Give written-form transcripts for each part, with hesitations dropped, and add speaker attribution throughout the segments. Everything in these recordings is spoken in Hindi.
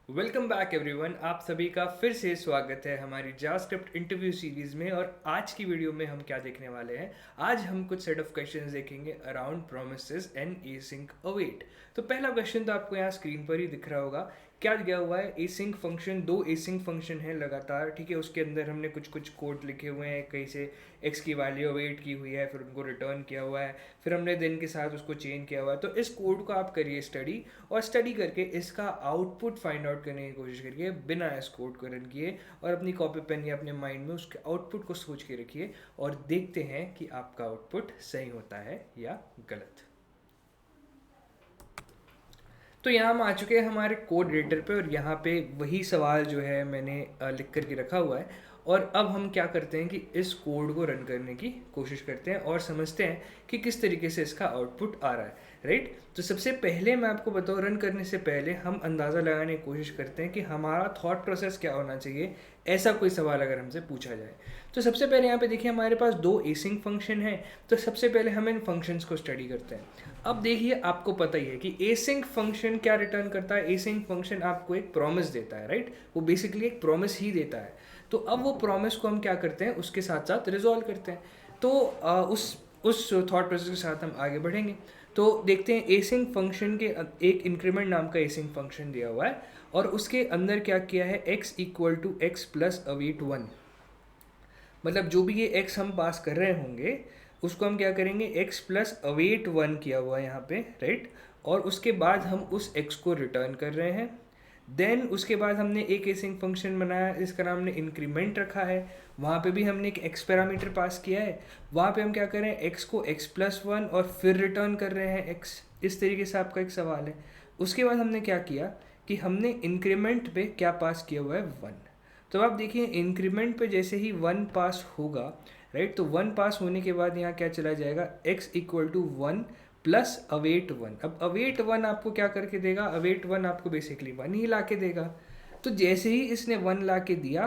Speaker 1: Welcome back everyone. आप सभी का फिर से स्वागत है हमारी जावास्क्रिप्ट इंटरव्यू सीरीज में। और आज की वीडियो में हम क्या देखने वाले हैं, आज हम कुछ सेट ऑफ क्वेश्चंस देखेंगे around promises and async await. तो पहला क्वेश्चन तो आपको यहाँ स्क्रीन पर ही दिख रहा होगा। क्या दिया हुआ है, एसिंक फंक्शन, दो एसिंक फंक्शन है लगातार, ठीक है। उसके अंदर हमने कुछ कुछ कोड लिखे हुए हैं, कहीं से एक्स की वैल्यू अवेट की हुई है, फिर उनको रिटर्न किया हुआ है, फिर हमने दिन के साथ उसको चेंज किया हुआ है। तो इस कोड को आप करिए स्टडी, और स्टडी करके इसका आउटपुट फाइंड आउट करने की कोशिश करिए बिना इस कोड को रन किए, और अपनी कॉपी पेन या अपने माइंड में उसके आउटपुट को सोच के रखिए, और देखते हैं कि आपका आउटपुट सही होता है या गलत। तो यहाँ हम आ चुके हैं हमारे कोड एडिटर पे, और यहाँ पे वही सवाल जो है मैंने लिख करके रखा हुआ है। और अब हम क्या करते हैं कि इस कोड को रन करने की कोशिश करते हैं और समझते हैं कि किस तरीके से इसका आउटपुट आ रहा है, राइट। तो सबसे पहले मैं आपको बताऊँ, रन करने से पहले हम अंदाज़ा लगाने की कोशिश करते हैं कि हमारा थॉट प्रोसेस क्या होना चाहिए, ऐसा कोई सवाल अगर हमसे पूछा जाए। तो सबसे पहले यहाँ पे देखिए हमारे पास दो एसिंक फंक्शन है। तो सबसे पहले हम इन फंक्शंस को स्टडी करते हैं। अब देखिए, आपको पता ही है कि एसिंक फंक्शन क्या रिटर्न करता है। एसिंक फंक्शन आपको एक प्रॉमिस देता है, राइट। वो बेसिकली एक प्रॉमिस ही देता है। तो अब वो प्रॉमिस को हम क्या करते हैं, उसके साथ साथ रिजॉल्व करते हैं। तो उस थॉट प्रोसेस के साथ हम आगे बढ़ेंगे। तो देखते हैं, एसिंक फंक्शन के एक इंक्रीमेंट नाम का एसिंक फंक्शन दिया हुआ है, और उसके अंदर क्या किया है, x equal to x plus await 1। मतलब जो भी ये x हम पास कर रहे होंगे, उसको हम क्या करेंगे, x प्लस अवेट 1 किया हुआ है यहाँ पे, राइट। और उसके बाद हम उस x को रिटर्न कर रहे हैं। देन उसके बाद हमने एक एसिंक फंक्शन बनाया, इसका नाम हमने इंक्रीमेंट रखा है। वहाँ पे भी हमने एक x पैरामीटर पास किया है। वहाँ पे हम क्या कर रहे हैं, x को x प्लस 1 और फिर रिटर्न कर रहे हैं x। इस तरीके से आपका एक सवाल है। उसके बाद हमने क्या किया कि हमने इंक्रीमेंट पे क्या पास किया हुआ है, 1। तो आप देखिए, इंक्रीमेंट पे जैसे ही 1 पास होगा, राइट, तो 1 पास होने के बाद यहाँ क्या चला जाएगा, x equal to 1 plus await 1। अब अवेट 1 आपको क्या करके देगा, अवेट 1 आपको बेसिकली 1 ही ला के देगा। तो जैसे ही इसने 1 ला के दिया,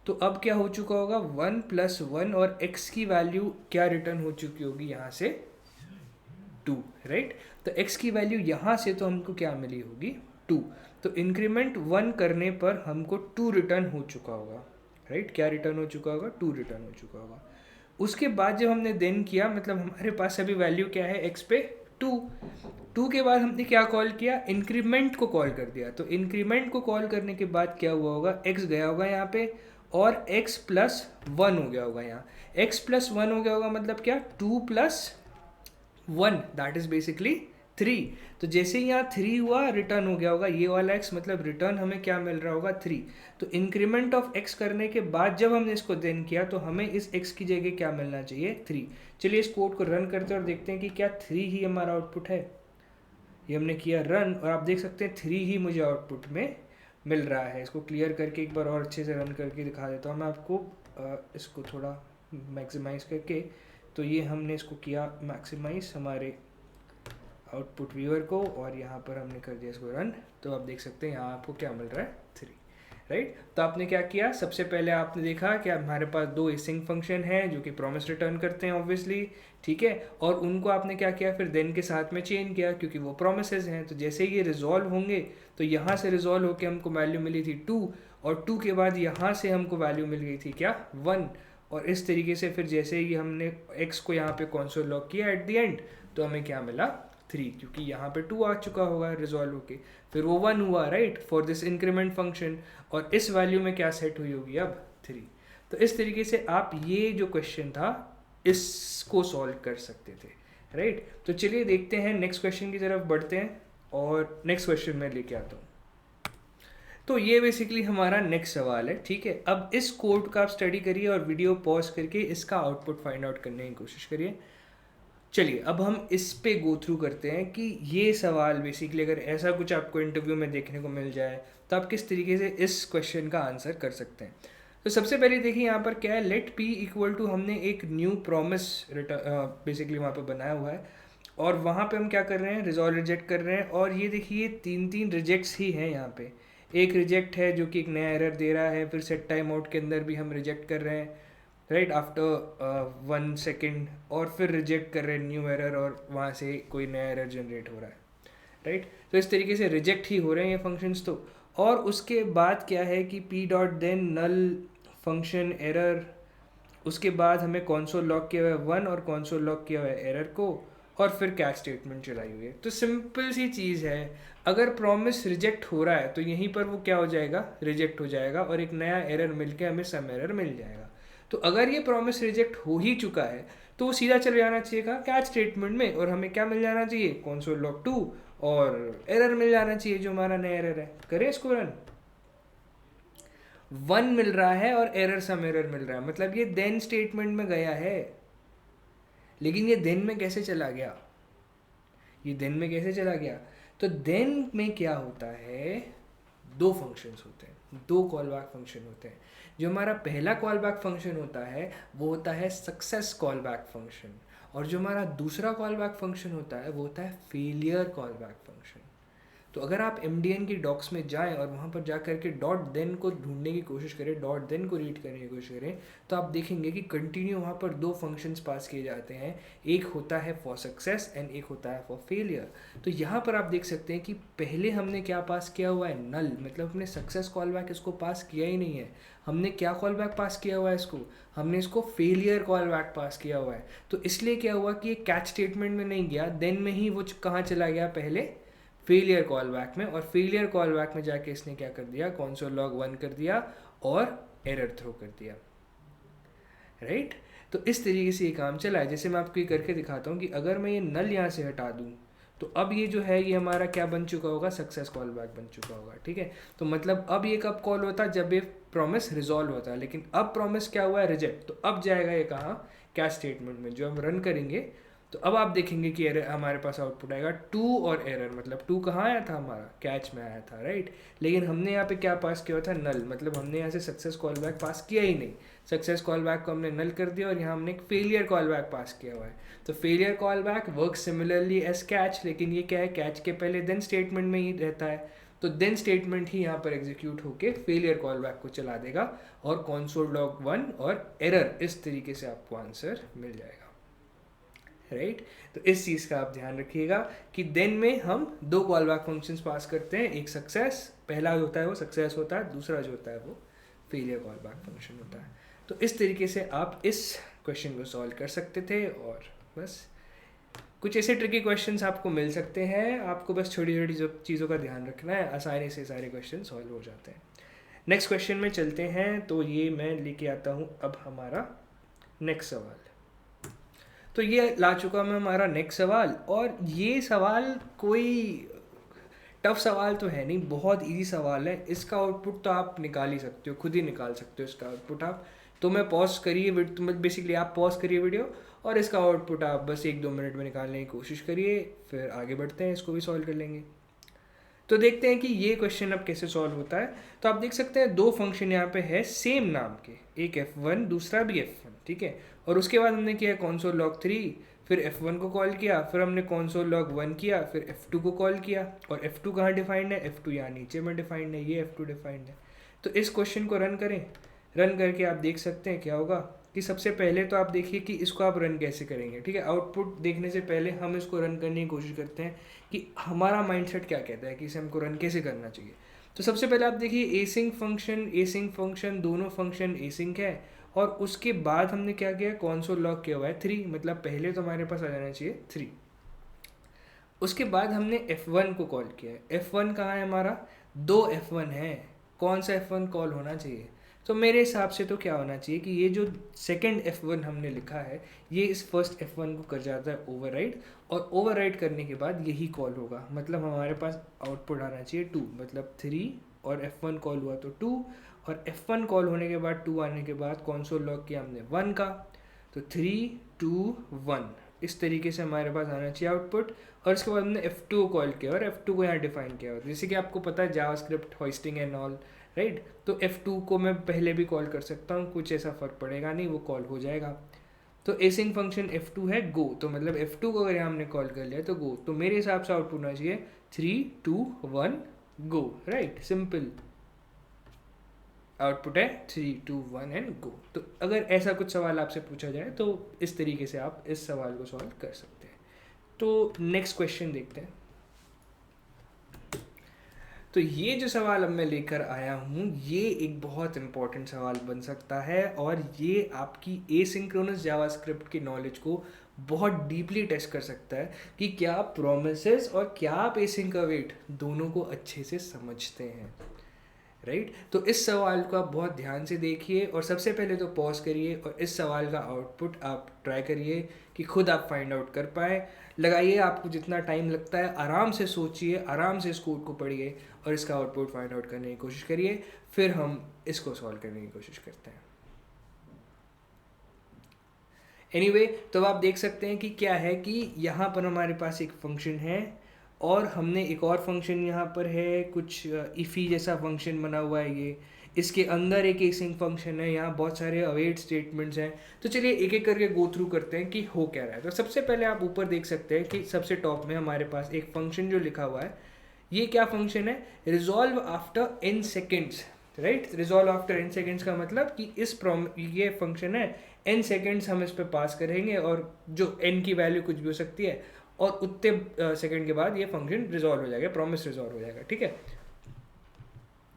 Speaker 1: तो अब क्या हो चुका होगा, 1 प्लस 1, और x की वैल्यू क्या रिटर्न हो चुकी होगी यहाँ से, 2, राइट। तो x की वैल्यू यहाँ से तो हमको क्या मिली होगी, 2। तो इंक्रीमेंट 1 करने पर हमको 2 रिटर्न हो चुका होगा, राइट। क्या रिटर्न हो चुका होगा, 2 रिटर्न हो चुका होगा। उसके बाद जब हमने देन किया, मतलब हमारे पास अभी वैल्यू क्या है, x पे 2। 2 के बाद हमने क्या कॉल किया, इंक्रीमेंट को कॉल कर दिया। तो इंक्रीमेंट को कॉल करने के बाद क्या हुआ होगा, x गया होगा यहाँ पे, और x प्लस 1 हो गया होगा यहाँ। x प्लस 1 हो गया होगा, मतलब क्या, 2 प्लस 1, दैट इज बेसिकली 3। तो जैसे ही यहाँ 3 हुआ, रिटर्न हो गया होगा ये वाला x, मतलब रिटर्न हमें क्या मिल रहा होगा, 3। तो इंक्रीमेंट ऑफ x करने के बाद जब हमने इसको देन किया, तो हमें इस x की जगह क्या मिलना चाहिए, 3। चलिए इस कोड को रन करते हैं और देखते हैं कि क्या 3 ही हमारा आउटपुट है। ये हमने किया रन, और आप देख सकते हैं 3 ही मुझे आउटपुट में मिल रहा है। इसको क्लियर करके एक बार और अच्छे से रन करके दिखा देता हूँ मैं आपको। इसको थोड़ा मैक्सिमाइज करके, तो ये हमने इसको किया मैक्सिमाइज हमारे आउटपुट व्यूअर को, और यहाँ पर हमने कर दिया इसको रन। तो आप देख सकते हैं यहाँ आपको क्या मिल रहा है, 3, राइट। तो आपने क्या किया, सबसे पहले आपने देखा कि हमारे पास दो एसिंक फंक्शन हैं जो कि प्रॉमिस रिटर्न करते हैं ऑब्वियसली, ठीक है। और उनको आपने क्या किया, फिर देन के साथ में चेंज किया, क्योंकि वो प्रोमिसेस हैं। तो जैसे ये रिजॉल्व होंगे, तो यहाँ से रिजॉल्व होकर हमको वैल्यू मिली थी 2, और 2 के बाद यहाँ से हमको वैल्यू मिल गई थी क्या, 1। और इस तरीके से फिर जैसे ही हमने x को यहाँ पे कॉन्सोल लॉग किया एट द एंड, तो हमें क्या मिला, 3, क्योंकि यहाँ पे 2 आ चुका होगा रिजॉल्व होके। फिर वो 1 हुआ, right, for this increment function, और इस वैल्यू में क्या सेट हुई होगी अब, 3। तो इस तरीके से आप ये जो क्वेश्चन था, इसको सॉल्व कर सकते थे, राइट। तो चलिए देखते हैं, नेक्स्ट क्वेश्चन की तरफ बढ़ते हैं, और नेक्स्ट क्वेश्चन मैं लेके आता हूँ। तो ये बेसिकली हमारा नेक्स्ट सवाल है, ठीक है। अब इस कोड का आप स्टडी करिए और वीडियो पॉज करके इसका आउटपुट फाइंड आउट करने की कोशिश करिए। चलिए अब हम इस पे गो थ्रू करते हैं कि ये सवाल बेसिकली अगर ऐसा कुछ आपको इंटरव्यू में देखने को मिल जाए, तो आप किस तरीके से इस क्वेश्चन का आंसर कर सकते हैं। तो सबसे पहले देखिए यहाँ पर क्या है, लेट p इक्वल टू, हमने एक न्यू प्रॉमिस बेसिकली वहाँ पे बनाया हुआ है, और वहाँ पे हम क्या कर रहे हैं, रिजॉल्व रिजेक्ट कर रहे हैं। और ये देखिए 3 रिजेक्ट्स ही हैं यहाँ पे। एक रिजेक्ट है जो कि एक नया एरर दे रहा है, फिर सेट टाइम आउट के अंदर भी हम रिजेक्ट कर रहे हैं, राइट, आफ्टर 1 सेकेंड, और फिर रिजेक्ट कर रहे हैं न्यू एरर, और वहाँ से कोई नया एरर जनरेट हो रहा है, राइट। तो इस तरीके से रिजेक्ट ही हो रहे हैं ये फंक्शंस तो। और उसके बाद क्या है कि पी डॉट देन नल फंक्शन एरर, उसके बाद हमें कॉन्सोल लॉग किया हुआ है 1 और कॉन्सोल लॉग किया हुआ है एरर को, और फिर कैच स्टेटमेंट चलाई हुई है। तो सिंपल सी चीज़ है, अगर प्रॉमिस रिजेक्ट हो रहा है तो यहीं पर वो क्या हो जाएगा, रिजेक्ट हो जाएगा, और एक नया एरर मिलके हमें सम एरर मिल जाएगा। तो अगर ये प्रॉमिस रिजेक्ट हो ही चुका है तो वो सीधा चले जाना चाहिए कहाँ, कैच स्टेटमेंट में, और हमें क्या मिल जाना चाहिए, कॉन्सोल लॉग 2, और एरर मिल जाना चाहिए जो हमारा नया एरर है। करें इसको रन, 1 मिल रहा है और एरर सम एरर मिल रहा है, मतलब ये देन स्टेटमेंट में गया है। लेकिन ये देन में कैसे चला गया, ये देन में कैसे चला गया, तो देन में क्या होता है, दो फंक्शंस होते हैं, दो कॉल बैक फंक्शन होते हैं। जो हमारा पहला कॉल बैक फंक्शन होता है वो होता है सक्सेस कॉल बैक फंक्शन, और जो हमारा दूसरा कॉल बैक फंक्शन होता है वो होता है फेलियर कॉल बैक फंक्शन। तो अगर आप MDN की डॉक्स में जाएं और वहाँ पर जा करके डॉट देन को ढूंढने की कोशिश करें, डॉट देन को रीड करने की कोशिश करें, तो आप देखेंगे कि कंटिन्यू वहाँ पर दो फंक्शंस पास किए जाते हैं, एक होता है फॉर सक्सेस एंड एक होता है फॉर फेलियर। तो यहाँ पर आप देख सकते हैं कि पहले हमने क्या पास किया हुआ है, नल, मतलब हमने सक्सेस कॉल बैक इसको पास किया ही नहीं है। हमने क्या कॉल बैक पास किया हुआ है इसको, हमने इसको फेलियर कॉल बैक पास किया हुआ है। तो इसलिए क्या हुआ कि ये कैच स्टेटमेंट में नहीं गया, देन में ही वो कहाँ चला गया, पहले फेलियर कॉल बैक में, और फेलियर कॉल बैक में जाके इसने क्या कर दिया, कॉन्सोल लॉग 1 कर दिया और एरर थ्रो कर दिया, राइट। तो इस तरीके से ये काम चला है। जैसे मैं आपको ये करके दिखाता हूँ कि अगर मैं ये नल यहाँ से हटा दूँ तो अब ये जो है ये हमारा क्या बन चुका होगा, सक्सेस कॉल बैक बन चुका होगा, ठीक है। तो मतलब अब ये कब कॉल होता है, जब ये प्रॉमिस रिजॉल्व होता है। लेकिन अब प्रॉमिस क्या हुआ है, रिजेक्ट, तो अब जाएगा ये कहाँ, कैच स्टेटमेंट में, जो हम रन करेंगे। तो अब आप देखेंगे कि एरर हमारे पास आउटपुट आएगा 2 और एरर, मतलब 2 कहाँ आया था, हमारा कैच में आया था, राइट। लेकिन हमने यहाँ पे क्या पास किया था, नल, मतलब हमने यहाँ से सक्सेस कॉल बैक पास किया ही नहीं। सक्सेस कॉल बैक को हमने नल कर दिया और यहाँ हमने एक फेलियर कॉल बैक पास किया हुआ है। तो failure call back work similarly as catch, लेकिन ये क्या है, कैच के पहले देन स्टेटमेंट में ही रहता है। तो देन स्टेटमेंट ही यहाँ पर एग्जीक्यूट होके फेलियर कॉल बैक को चला देगा, और कॉन्सोल लॉग 1 और एरर, इस तरीके से आपको आंसर मिल जाएगा, राइट। तो इस चीज़ का आप ध्यान रखिएगा कि देन में हम दो कॉल बैक फंक्शंस पास करते हैं, एक सक्सेस, पहला होता है वो सक्सेस होता है, दूसरा जो होता है वो फेलियर कॉल बैक फंक्शन होता है। तो इस तरीके से आप इस क्वेश्चन को सॉल्व कर सकते थे, और बस कुछ ऐसे ट्रिकी क्वेश्चंस आपको मिल सकते हैं, आपको बस छोटी छोटी चीज़ों का ध्यान रखना है, आसानी से सारे क्वेश्चन सॉल्व हो जाते हैं। नेक्स्ट क्वेश्चन में चलते हैं। तो ये मैं लेके आता हूँ अब हमारा नेक्स्ट सवाल। तो ये ला चुका मैं हमारा नेक्स्ट सवाल, और ये सवाल कोई टफ सवाल तो है नहीं, बहुत इजी सवाल है। इसका आउटपुट तो आप निकाल ही सकते हो, खुद ही निकाल सकते हो इसका आउटपुट आप। तो मैं पॉज करिए, तो बेसिकली आप पॉज करिए वीडियो, और इसका आउटपुट आप बस 1-2 मिनट में निकालने की कोशिश करिए, फिर आगे बढ़ते हैं, इसको भी सॉल्व कर लेंगे। तो देखते हैं कि ये क्वेश्चन अब कैसे सॉल्व होता है। तो आप देख सकते हैं दो फंक्शन यहाँ पे है सेम नाम के, एक F1 दूसरा भी F1, ठीक है। और उसके बाद हमने किया कॉन्सोल लॉग 3, फिर F1 को कॉल किया, फिर हमने कॉन्सोल लॉग 1 किया, फिर F2 को कॉल किया। और F2 कहाँ डिफाइंड है, F2 यहाँ नीचे में डिफाइंड है, ये F2 डिफाइंड है। तो इस क्वेश्चन को रन करें, रन करके आप देख सकते हैं क्या होगा कि सबसे पहले तो आप देखिए कि इसको आप रन कैसे करेंगे, ठीक है। आउटपुट देखने से पहले हम इसको रन करने की कोशिश करते हैं कि हमारा माइंडसेट क्या कहता है कि इसे हमको रन कैसे करना चाहिए। तो सबसे पहले आप देखिए एसिंक फंक्शन, दोनों फंक्शन एसिंक है। और उसके बाद हमने क्या किया, कॉन्सोल लॉग किया हुआ है 3, मतलब पहले तो हमारे पास आ जाना चाहिए 3। उसके बाद हमने F1 को कॉल किया है। F1 कहाँ है हमारा, 2 F1 है, कौन सा F1 कॉल होना चाहिए। तो मेरे हिसाब से तो क्या होना चाहिए कि ये जो सेकंड F1 हमने लिखा है ये इस फर्स्ट F1 को कर जाता है ओवरराइड, और ओवरराइड करने के बाद यही कॉल होगा, मतलब हमारे पास आउटपुट आना चाहिए 2, मतलब 3 और F1 कॉल हुआ तो 2, और F1 कॉल होने के बाद 2 आने के बाद कॉन्सोल लॉग किया हमने 1 का, तो 3 2 1 इस तरीके से हमारे पास आना चाहिए आउटपुट। और इसके बाद हमने F2 को कॉल किया और F2 को यहाँ डिफाइन किया, जैसे कि आपको पता है JavaScript hosting and all, right. तो F2 को मैं पहले भी कॉल कर सकता हूँ, कुछ ऐसा फ़र्क पड़ेगा नहीं, वो कॉल हो जाएगा। तो एसिंग फंक्शन F2 है गो, तो मतलब F2 को अगर यहाँ हमने कॉल कर लिया तो गो। तो मेरे हिसाब से आउटपुट होना चाहिए 3 2 1 गो, राइट, सिंपल आउटपुट है 3 2 1 एंड गो। तो अगर ऐसा कुछ सवाल आपसे पूछा जाए तो इस तरीके से आप इस सवाल को सॉल्व कर सकते हैं। तो नेक्स्ट क्वेश्चन देखते हैं। तो ये जो सवाल अब मैं लेकर आया हूँ ये एक बहुत इंपॉर्टेंट सवाल बन सकता है और ये आपकी एसिंक्रोनस जावास्क्रिप्ट की नॉलेज को बहुत डीपली टेस्ट कर सकता है कि क्या आप प्रोमिसेस और क्या आप एसिंक अवेट दोनों को अच्छे से समझते हैं, राइट। तो इस सवाल को आप बहुत ध्यान से देखिए और सबसे पहले तो पॉज करिए और इस सवाल का आउटपुट आप ट्राई करिए कि खुद आप फाइंड आउट कर पाए। लगाइए आपको जितना टाइम लगता है, आराम से सोचिए, आराम से इस कोड को पढ़िए और इसका आउटपुट फाइंड आउट करने की कोशिश करिए। फिर हम इसको सॉल्व करने की कोशिश करते हैं। एनीवे, तो आप देख सकते हैं कि क्या है कि यहाँ पर हमारे पास एक फंक्शन है और हमने एक और फंक्शन यहाँ पर है, कुछ इफ़ी जैसा फंक्शन बना हुआ है। ये इसके अंदर एक एसिंक फंक्शन है, यहाँ बहुत सारे अवेट स्टेटमेंट्स हैं। तो चलिए एक एक करके गो थ्रू करते हैं कि हो क्या रहा है। तो सबसे पहले आप ऊपर देख सकते हैं कि सबसे टॉप में हमारे पास एक फंक्शन जो लिखा हुआ है, ये क्या फंक्शन है, resolve after n seconds, right. Resolve after n seconds का मतलब कि ये फंक्शन है, n सेकेंड्स हम इस पे पास करेंगे और जो n की वैल्यू कुछ भी हो सकती है और उतने सेकंड के बाद ये फंक्शन रिजॉल्व हो जाएगा, प्रॉमिस रिजॉल्व हो जाएगा, ठीक है।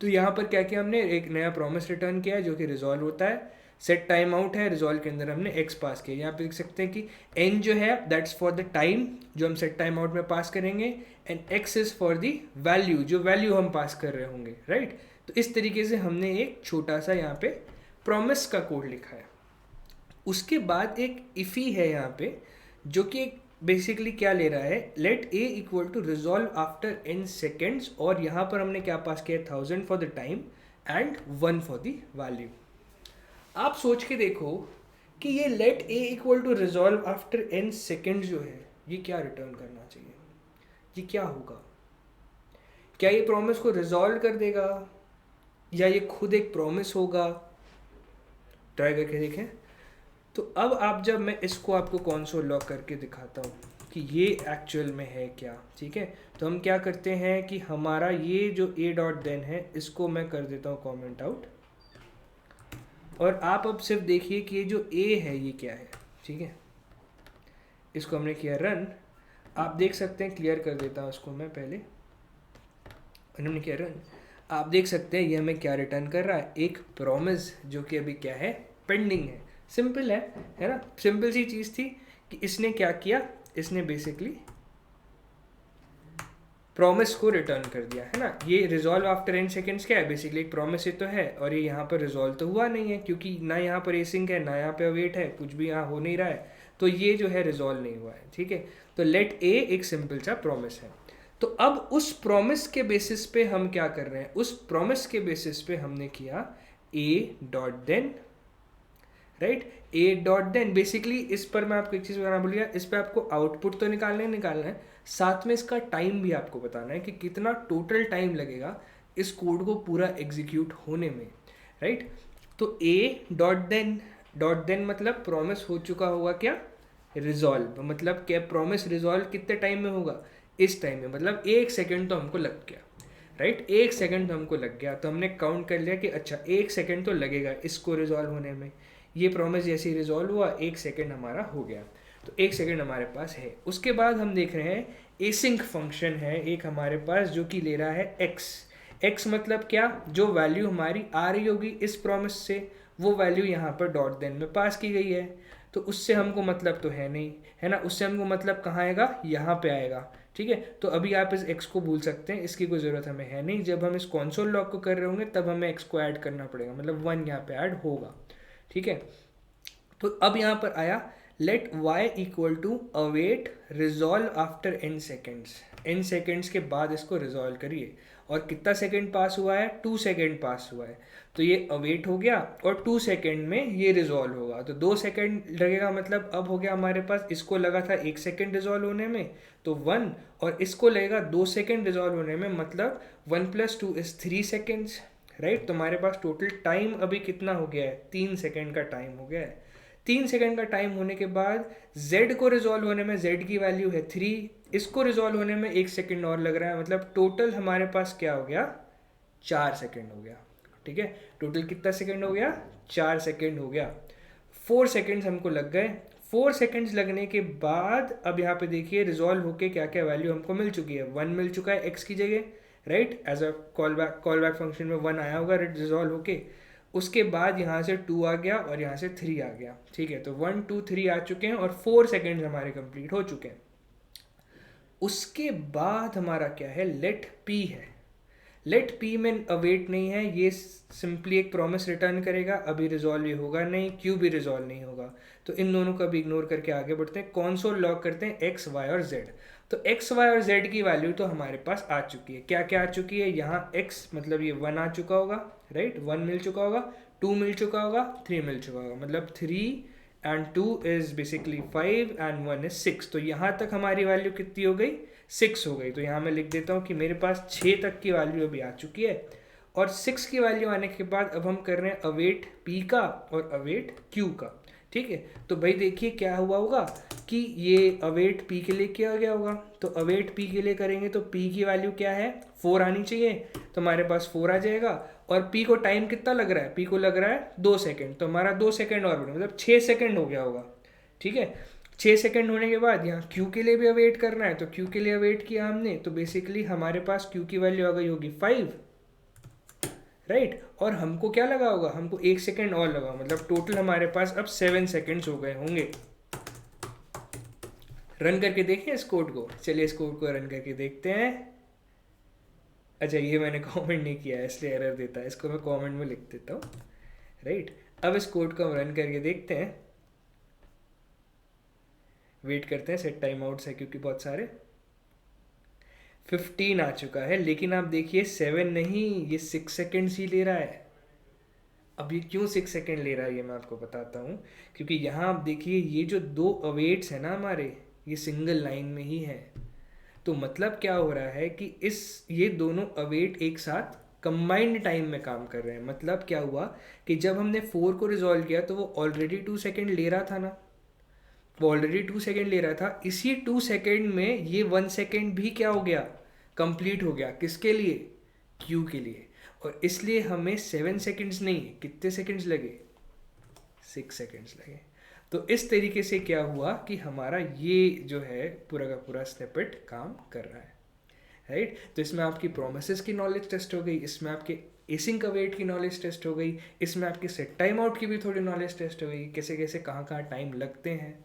Speaker 1: तो यहाँ पर क्या किया हमने, एक नया प्रॉमिस रिटर्न किया है जो कि रिजॉल्व होता है। सेट टाइम आउट है, रिजॉल्व के अंदर हमने x पास किया। यहाँ पे देख सकते हैं कि n जो है दैट्स फॉर द टाइम जो हम सेट टाइम आउट में पास करेंगे and x is for the value जो वैल्यू हम पास कर रहे होंगे, राइट। तो इस तरीके से हमने एक छोटा सा यहाँ पे प्रॉमिस का कोड लिखा है। उसके बाद एक इफ़ी है यहाँ पे जो कि बेसिकली क्या ले रहा है, let a equal to resolve after n seconds और यहाँ पर हमने क्या पास किया, 1000 for the time and 1 for the value. आप सोच के देखो कि ये let a equal to resolve after n seconds जो है ये क्या रिटर्न करना चाहिए, ये क्या होगा, क्या ये प्रॉमिस को रिजॉल्व कर देगा या ये खुद एक प्रॉमिस होगा, ट्राई करके देखें। तो अब आप जब मैं इसको आपको कंसोल लॉग करके दिखाता हूँ कि ये एक्चुअल में है क्या, ठीक है। तो हम क्या करते हैं कि हमारा ये जो a डॉट देन है इसको मैं कर देता हूँ कमेंट आउट और आप अब सिर्फ देखिए कि ये जो a है ये क्या है, ठीक है। इसको हमने किया रन, आप देख सकते हैं, क्लियर कर देता हूँ इसको मैं पहले, हमने किया रन। आप देख सकते हैं ये हमें क्या रिटर्न कर रहा है, एक प्रॉमिस जो कि अभी क्या है, पेंडिंग है। सिंपल है ना, सिंपल सी चीज़ थी कि इसने क्या किया, इसने बेसिकली प्रॉमिस को रिटर्न कर दिया, है ना। ये रिजॉल्व आफ्टर n सेकेंड्स क्या है, बेसिकली एक प्रॉमिस ही तो है और ये यहाँ पर रिजॉल्व तो हुआ नहीं है क्योंकि ना यहाँ पर एसिंक है ना यहाँ पे अवेट है, कुछ भी यहाँ हो नहीं रहा है, तो ये जो है रिजॉल्व नहीं हुआ है, ठीक है। तो लेट a एक सिंपल सा प्रॉमिस है। तो अब उस प्रॉमिस के बेसिस पे हम क्या कर रहे हैं, उस प्रॉमिस के बेसिस पे हमने किया a dot then, right, a dot then. Basically इस पर मैं आपको एक चीज़ बताना भूल गया, इस पर आपको आउटपुट तो निकालना है, साथ में इसका टाइम भी आपको बताना है कि कितना टोटल टाइम लगेगा इस कोड को पूरा एग्जीक्यूट होने में, राइट। तो a डॉट देन मतलब प्रॉमिस हो चुका होगा क्या, रिजॉल्व, मतलब क्या प्रॉमिस रिजॉल्व कितने टाइम में होगा, इस टाइम में, मतलब 1 सेकेंड तो हमको लग गया, राइट। 1 सेकेंड तो हमको लग गया, तो हमने काउंट कर लिया कि अच्छा 1 सेकेंड तो लगेगा इसको रिजॉल्व होने में। ये प्रॉमिस जैसे ही रिजॉल्व हुआ 1 सेकेंड हमारा हो गया, तो 1 सेकेंड हमारे पास है। उसके बाद हम देख रहे हैं एसिंक फंक्शन है एक हमारे पास जो कि ले रहा है x मतलब क्या, जो वैल्यू हमारी आ रही होगी इस प्रॉमिस से वो वैल्यू यहाँ पर डॉट देन में पास की गई है, तो उससे हमको मतलब तो है नहीं, है ना। उससे हमको मतलब कहाँ आएगा, यहाँ पे आएगा, ठीक है। तो अभी आप इस x को भूल सकते हैं, इसकी कोई ज़रूरत हमें है नहीं। जब हम इस कंसोल लॉग को कर रहे होंगे तब हमें x को ऐड करना पड़ेगा, मतलब 1 यहाँ पे ऐड होगा, ठीक है। तो अब यहाँ पर आया let y equal to await resolve after n seconds, n seconds के बाद इसको रिजॉल्व करिए और कितना सेकेंड पास हुआ है, 2 सेकेंड पास हुआ है, तो ये अवेट हो गया और 2 सेकेंड में ये रिजॉल्व होगा, तो 2 सेकेंड लगेगा, मतलब अब हो गया हमारे पास, इसको लगा था 1 सेकेंड रिजॉल्व होने में तो 1, और इसको लगेगा 2 सेकेंड रिजॉल्व होने में, मतलब 1 + 2 = 3 सेकेंड्स, राइट। तो हमारे पास टोटल टाइम अभी कितना हो गया है, 3 सेकेंड का टाइम हो गया है। 3 सेकेंड का टाइम होने के बाद z को रिजॉल्व होने में, z की वैल्यू है 3, इसको रिजॉल्व होने में 1 सेकेंड और लग रहा है, मतलब टोटल हमारे पास क्या हो गया, 4 सेकेंड हो गया, ठीक है। टोटल कितना सेकेंड हो गया, 4 सेकेंड हो गया। 4 सेकेंड्स हमको लग गए। 4 सेकेंड्स लगने के बाद अब यहाँ पे देखिए रिजॉल्व होके क्या क्या वैल्यू हमको मिल चुकी है, 1 मिल चुका है x की जगह, right, as a call back function में 1 आया होगा रिजॉल्व होके, उसके बाद यहाँ से 2 आ गया और यहाँ से 3 आ गया, ठीक है। तो 1 2 3 आ चुके हैं और 4 सेकेंड्स हमारे कंप्लीट हो चुके हैं। उसके बाद हमारा क्या है, लेट पी है। लेट पी में अवेट नहीं है, ये सिंपली एक प्रॉमिस रिटर्न करेगा, अभी रिजॉल्व ये होगा नहीं, क्यू भी रिजॉल्व नहीं होगा। तो इन दोनों को भी इग्नोर करके आगे बढ़ते हैं, कॉन्सोल लॉग करते हैं एक्स वाई और जेड। तो एक्स वाई और जेड की वैल्यू तो हमारे पास आ चुकी है। क्या क्या आ चुकी है, यहाँ एक्स मतलब ये 1 आ चुका होगा, राइट, 1 मिल चुका होगा, 2 मिल चुका होगा, 3 मिल चुका होगा, मतलब 3 and 2 is basically 5 and 1 is 6। तो यहाँ तक हमारी वैल्यू कितनी हो गई, 6 हो गई। तो यहाँ मैं लिख देता हूँ कि मेरे पास 6 तक की वैल्यू अभी आ चुकी है, और 6 की वैल्यू आने के बाद अब हम कर रहे हैं अवेट पी का और अवेट क्यू का, ठीक है। तो भाई देखिए क्या हुआ होगा कि ये अवेट पी के लिए क्या गया होगा, तो अवेट पी के लिए करेंगे तो पी की वैल्यू क्या है, 4 आनी चाहिए, तो हमारे पास 4 आ जाएगा। और पी को टाइम कितना लग रहा है, पी को लग रहा है 2 सेकेंड, तो हमारा 2 सेकेंड और बढ़े, मतलब 6 सेकेंड हो गया होगा, ठीक है। 6 सेकेंड होने के बाद यहाँ क्यू के लिए भी अवेट करना है, तो क्यू के लिए अवेट किया हमने, तो बेसिकली हमारे पास क्यू की वैल्यू आ गई होगी 5, राइट। और हमको क्या लगा होगा, हमको 1 सेकेंड और लगा, मतलब टोटल हमारे पास अब 7 सेकेंड्स हो गए होंगे। रन करके देखें इस कोड को, चलिए इस कोड को रन करके देखते हैं। अच्छा, ये मैंने कमेंट नहीं किया है इसलिए एरर देता है, इसको मैं कमेंट में लिख देता हूँ, राइट। अब इस कोड को हम रन करके देखते हैं, वेट करते हैं, सेट टाइम आउट्स है क्योंकि बहुत सारे। 15 आ चुका है, लेकिन आप देखिए 7 नहीं, ये 6 सेकेंड्स ही ले रहा है। अब ये क्यों 6 सेकेंड ले रहा है ये मैं आपको बताता हूँ, क्योंकि यहाँ आप देखिए ये जो 2 अवेट्स है ना हमारे, ये सिंगल लाइन में ही है। तो मतलब क्या हो रहा है कि ये दोनों अवेट एक साथ कंबाइंड टाइम में काम कर रहे हैं। मतलब क्या हुआ कि जब हमने 4 को रिजॉल्व किया तो वो ऑलरेडी 2 सेकेंड ले रहा था ना, वो ऑलरेडी 2 सेकेंड ले रहा था, इसी 2 सेकेंड में ये 1 सेकेंड भी क्या हो गया, कंप्लीट हो गया। किसके लिए, क्यू के लिए। और इसलिए हमें 7 सेकेंड्स नहीं, कितने सेकेंड्स लगे, 6 सेकेंड्स लगे। तो इस तरीके से क्या हुआ कि हमारा ये जो है पूरा का पूरा स्निपेट काम कर रहा है, राइट। तो इसमें आपकी प्रोमिसेस की नॉलेज टेस्ट हो गई, इसमें आपके एसिंक अवेट की नॉलेज टेस्ट हो गई, इसमें आपकी सेट टाइम आउट की भी थोड़ी नॉलेज टेस्ट हो गई, कैसे कैसे कहाँ कहाँ टाइम लगते हैं,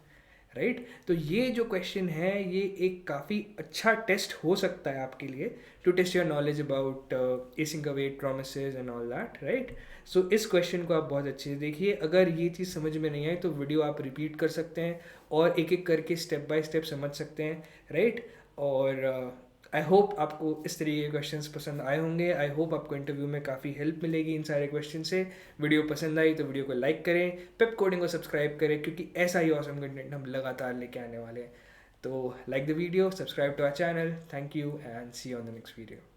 Speaker 1: राइट। तो ये जो क्वेश्चन है ये एक काफ़ी अच्छा टेस्ट हो सकता है आपके लिए, to test your knowledge about async await, promises and all that, right. So इस क्वेश्चन को आप बहुत अच्छे से देखिए। अगर ये चीज़ समझ में नहीं आई तो वीडियो आप रिपीट कर सकते हैं और एक एक करके स्टेप बाय स्टेप समझ सकते हैं, राइट। और आई होप आपको इस तरीके के क्वेश्चंस पसंद आए होंगे। आई होप आपको इंटरव्यू में काफ़ी हेल्प मिलेगी इन सारे क्वेश्चन से। वीडियो पसंद आई तो वीडियो को लाइक करें, पेप कोडिंग को सब्सक्राइब करें, क्योंकि ऐसा ही ऑसम कंटेंट हम लगातार लेके आने वाले हैं। तो like the video, subscribe to our channel. Thank you and see you on the next video.